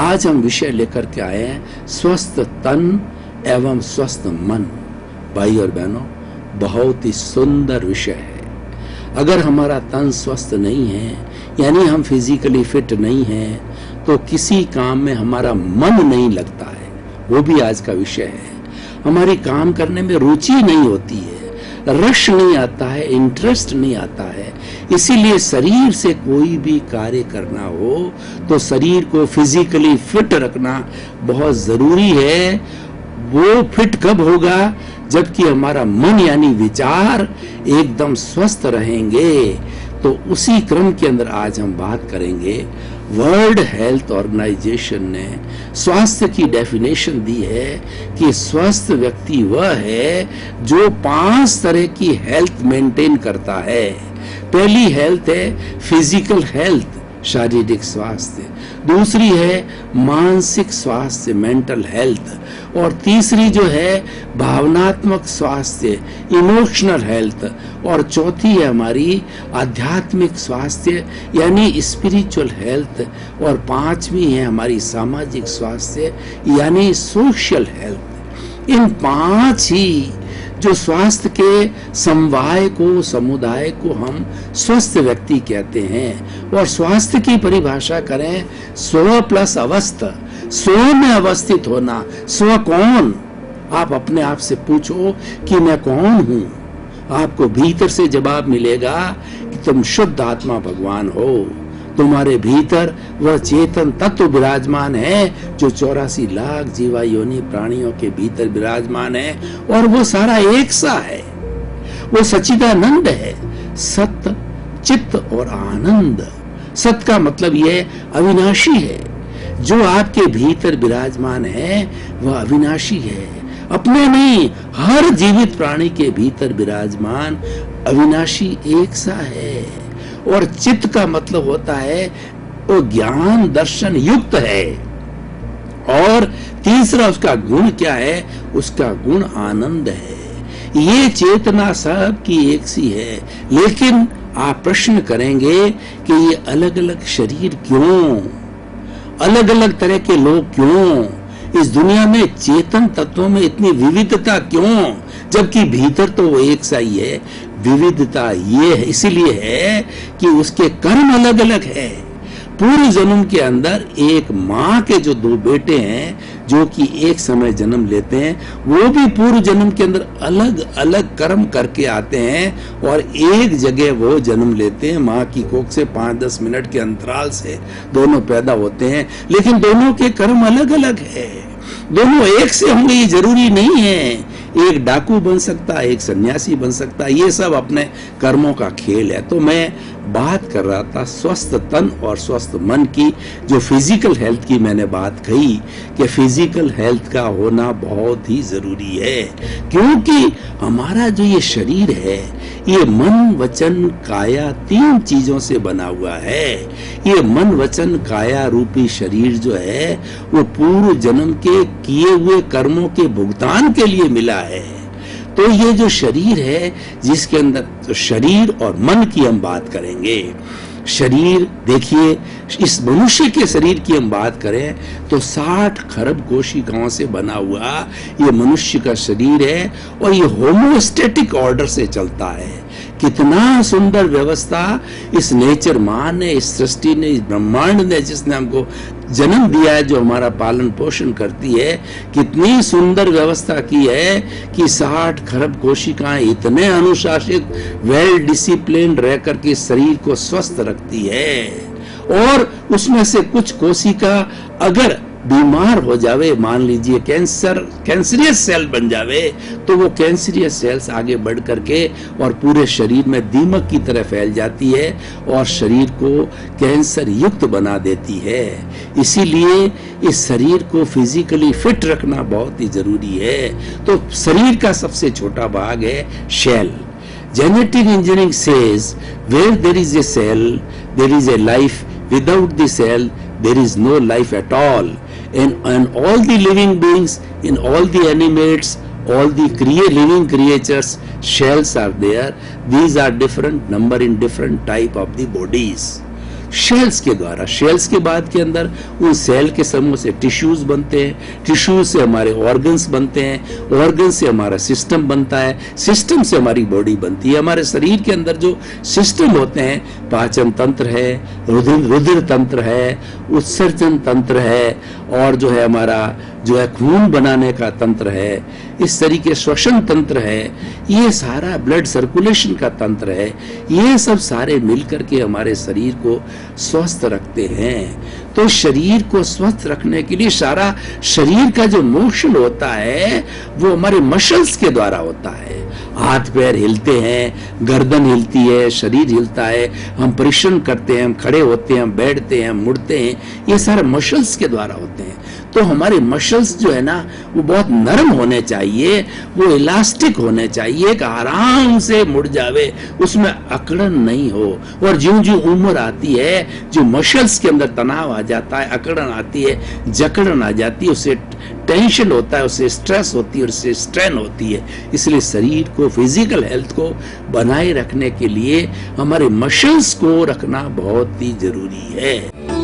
आज हम विषय लेकर के आए हैं स्वस्थ तन एवं स्वस्थ मन। भाई और बहनों, बहुत ही सुंदर विषय है। अगर हमारा तन स्वस्थ नहीं है, यानी हम फिजिकली फिट नहीं हैं, तो किसी काम में हमारा मन नहीं लगता है। वो भी आज का विषय है। हमारी काम करने में रुचि नहीं होती है, रस नहीं आता है, इंटरेस्ट नहीं आता है। इसीलिए शरीर से कोई भी कार्य करना हो तो शरीर को फिजिकली फिट रखना बहुत जरूरी है। वो फिट कब होगा? जबकि हमारा मन यानी विचार एकदम स्वस्थ रहेंगे। तो उसी क्रम के अंदर आज हम बात करेंगे। वर्ल्ड हेल्थ ऑर्गेनाइजेशन ने स्वास्थ्य की डेफिनेशन दी है कि स्वस्थ व्यक्ति वह है जो 5 तरह की हेल्थ मेंटेन करता है। पहली हेल्थ है फिजिकल हेल्थ, शारीरिक स्वास्थ्य। दूसरी है मानसिक स्वास्थ्य, मेंटल हेल्थ। और तीसरी जो है भावनात्मक स्वास्थ्य, इमोशनल हेल्थ। और चौथी है हमारी आध्यात्मिक स्वास्थ्य यानी स्पिरिचुअल हेल्थ। और पांचवी है हमारी सामाजिक स्वास्थ्य यानी सोशल हेल्थ। इन 5 ही जो स्वास्थ्य के समवाय को, समुदाय को हम स्वस्थ व्यक्ति कहते हैं। और स्वास्थ्य की परिभाषा करें स्व प्लस अवस्था, स्व में अवस्थित होना। स्व कौन? आप अपने आप से पूछो कि मैं कौन हूं। आपको भीतर से जवाब मिलेगा कि तुम शुद्ध आत्मा भगवान हो। तुम्हारे भीतर वह चेतन तत्व विराजमान है जो 84 लाख जीवा योनि प्राणियों के भीतर विराजमान है। और वो सारा एक सा है, वो सच्चिदानंद है। सत्य, चित्त और आनंद। सत्य का मतलब ये अविनाशी है। जो आपके भीतर विराजमान है वह अविनाशी है, अपने नहीं, हर जीवित प्राणी के भीतर विराजमान अविनाशी एक सा है। और चित्त का मतलब होता है वो ज्ञान दर्शन युक्त है। और तीसरा उसका गुण क्या है? उसका गुण आनंद है। ये चेतना सब की एक सी है। लेकिन आप प्रश्न करेंगे कि ये अलग अलग शरीर क्यों, अलग अलग तरह के लोग क्यों, इस दुनिया में चेतन तत्वों में इतनी विविधता क्यों, जबकि भीतर तो वो एक सा ही है। विविधता ये है इसीलिए है कि उसके कर्म अलग अलग है। पूर्व जन्म के अंदर एक माँ के जो 2 बेटे हैं जो कि एक समय जन्म लेते हैं, वो भी पूर्व जन्म के अंदर अलग अलग कर्म करके आते हैं और एक जगह वो जन्म लेते हैं। माँ की कोख से 5-10 मिनट के अंतराल से दोनों पैदा होते हैं, लेकिन दोनों के कर्म अलग अलग है। दोनों एक से होंगे ये जरूरी नहीं है। एक डाकू बन सकता है, एक सन्यासी बन सकता है। ये सब अपने कर्मों का खेल है। तो मैं बात कर रहा था स्वस्थ तन और स्वस्थ मन की। जो फिजिकल हेल्थ की मैंने बात कही कि फिजिकल हेल्थ का होना बहुत ही जरूरी है, क्योंकि हमारा जो ये शरीर है ये मन वचन काया 3 चीजों से बना हुआ है। ये मन वचन काया रूपी शरीर जो है वो पूर्व जन्म के किए हुए कर्मों के भुगतान के लिए मिला है। तो ये जो शरीर है जिसके अंदर, तो शरीर और मन की हम बात करेंगे। शरीर देखिए, इस मनुष्य के शरीर की हम बात करें तो 60 खरब कोशिकाओं से बना हुआ ये मनुष्य का शरीर है। और ये होमोस्टेटिक ऑर्डर से चलता है। कितना सुंदर व्यवस्था इस नेचर माँ ने, इस सृष्टि ने, इस ब्रह्मांड ने, जिसने हमको जन्म दिया है, जो हमारा पालन पोषण करती है, कितनी सुंदर व्यवस्था की है कि 60 खरब कोशिकाएं इतने अनुशासित, वेल डिसिप्लिन रह करके शरीर को स्वस्थ रखती है। और उसमें से कुछ कोशिका अगर बीमार हो जावे, मान लीजिए कैंसरियस सेल बन जावे, तो वो कैंसरियस सेल्स आगे बढ़ करके और पूरे शरीर में दीमक की तरह फैल जाती है और शरीर को कैंसर युक्त बना देती है। इसीलिए इस शरीर को फिजिकली फिट रखना बहुत ही जरूरी है। तो शरीर का सबसे छोटा भाग है cell. Genetic engineering says where there is a cell there is a life, without the cell there is no life at all. And all the living beings, in all the animates, all the living creatures, shells are there. These are different number in different type of the bodies. Shells के द्वारा। Shells के बाद के अंदर उन cell के समूह से टिश्यूज बनते हैं, टिश्यूज से हमारे ऑर्गन्स बनते हैं, ऑर्गन से हमारा सिस्टम बनता है, सिस्टम से हमारी बॉडी बनती है। हमारे शरीर के अंदर जो सिस्टम होते हैं, पाचन तंत्र है, रुधिर तंत्र है, उत्सर्जन तंत्र है, और जो है हमारा जो है खून बनाने का तंत्र है, इस तरीके श्वसन तंत्र है, ये सारा ब्लड सर्कुलेशन का तंत्र है। ये सब सारे मिलकर के हमारे शरीर को स्वस्थ रखते हैं। तो शरीर को स्वस्थ रखने के लिए सारा शरीर का जो मोशन होता है वो हमारे मसल्स के द्वारा होता है। हाथ पैर हिलते हैं, गर्दन हिलती है, शरीर हिलता है, हम परिश्रम करते हैं, हम खड़े होते हैं, हम बैठते हैं, हम मुड़ते हैं, ये सारे मसल्स के द्वारा होते हैं। तो हमारे मसल्स जो है ना वो बहुत नरम होने चाहिए, वो इलास्टिक होने चाहिए कि आराम से मुड़ जावे, उसमें अकड़न नहीं हो। और ज्यों ज्यों उम्र आती है, जो मसल्स के अंदर तनाव आ जाता है, अकड़न आती है, जकड़न आ जाती है, उससे टेंशन होता है, उससे स्ट्रेस होती है, उससे स्ट्रेन होती है। इसलिए शरीर को, फिजिकल हेल्थ को बनाए रखने के लिए हमारे मसल्स को रखना बहुत ही जरूरी है।